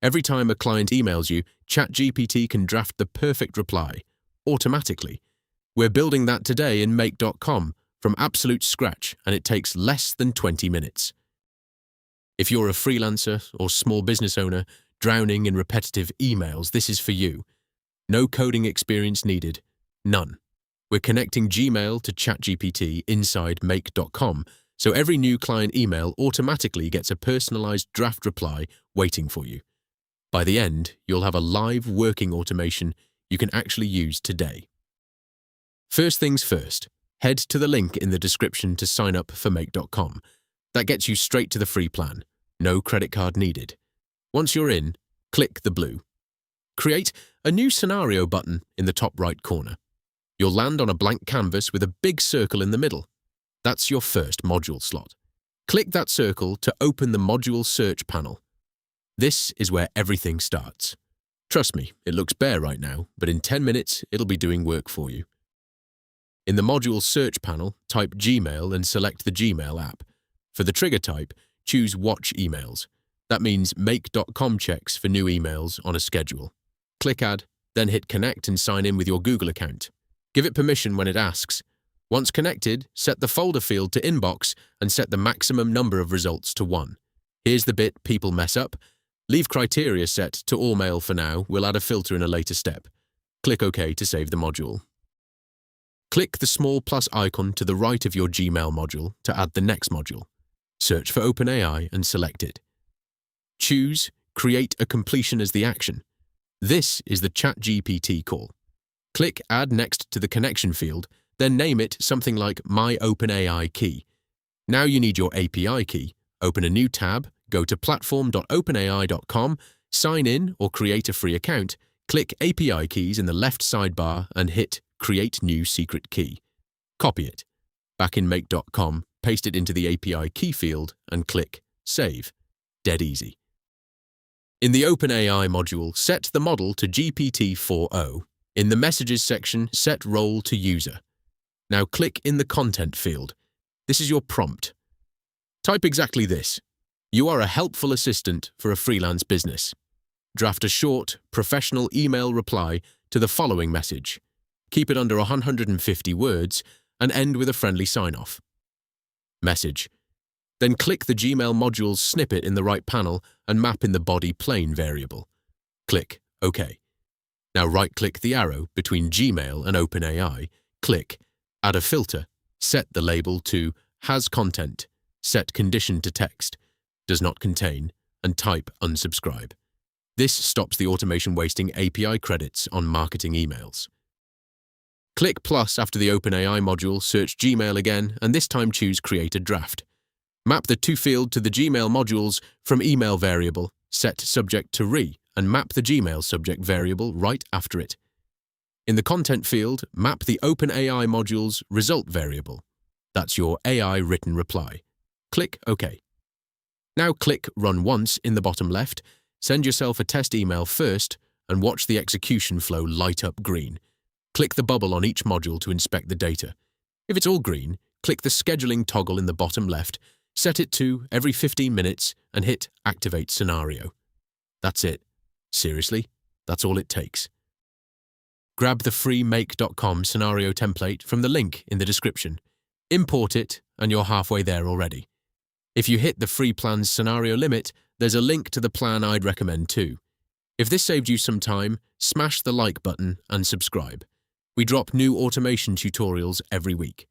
Every time a client emails you, ChatGPT can draft the perfect reply, automatically. We're building that today in make.com from absolute scratch, and it takes less than 20 minutes. If you're a freelancer or small business owner drowning in repetitive emails, this is for you. No coding experience needed. None. We're connecting Gmail to ChatGPT inside make.com, so every new client email automatically gets a personalized draft reply waiting for you. By the end, you'll have a live working automation you can actually use today. First things first, head to the link in the description to sign up for make.com. That gets you straight to the free plan. No credit card needed. Once you're in, click the blue. Create a new scenario button in the top right corner. You'll land on a blank canvas with a big circle in the middle. That's your first module slot. Click that circle to open the module search panel. This is where everything starts. Trust me, it looks bare right now, but in 10 minutes, it'll be doing work for you. In the module search panel, type Gmail and select the Gmail app. For the trigger type, choose Watch Emails. That means make.com checks for new emails on a schedule. Click Add, then hit Connect and sign in with your Google account. Give it permission when it asks. Once connected, set the folder field to Inbox and set the maximum number of results to 1. Here's the bit people mess up. Leave criteria set to all mail for now. We'll add a filter in a later step. Click OK to save the module. Click the small plus icon to the right of your Gmail module to add the next module. Search for OpenAI and select it. Choose Create a Completion as the action. This is the ChatGPT call. Click Add Next to the connection field, then name it something like My OpenAI Key. Now you need your API key. Open a new tab, go to platform.openai.com, sign in or create a free account, click API keys in the left sidebar and hit Create New Secret Key. Copy it. Back in make.com, paste it into the API key field and click Save. Dead easy. In the OpenAI module, set the model to GPT-4o. In the Messages section, set role to user. Now click in the Content field. This is your prompt. Type exactly this. You are a helpful assistant for a freelance business. Draft a short, professional email reply to the following message. Keep it under 150 words and end with a friendly sign-off. Message. Then click the Gmail module's snippet in the right panel and map in the body plain variable. Click OK. Now right-click the arrow between Gmail and OpenAI, click Add a filter, set the label to Has Content, set condition to text, Does not contain, and type Unsubscribe. This stops the automation wasting API credits on marketing emails. Click plus after the OpenAI module, search Gmail again, and this time choose Create a Draft. Map the to field to the Gmail modules from email variable, set subject to re, and map the Gmail subject variable right after it. In the content field, map the OpenAI module's result variable. That's your AI written reply. Click OK. Now click Run Once in the bottom left, send yourself a test email first, and watch the execution flow light up green. Click the bubble on each module to inspect the data. If it's all green, click the scheduling toggle in the bottom left, set it to every 15 minutes, and hit Activate Scenario. That's it. Seriously, that's all it takes. Grab the free make.com scenario template from the link in the description. Import it, and you're halfway there already. If you hit the free plan's scenario limit, there's a link to the plan I'd recommend too. If this saved you some time, smash the like button and subscribe. We drop new automation tutorials every week.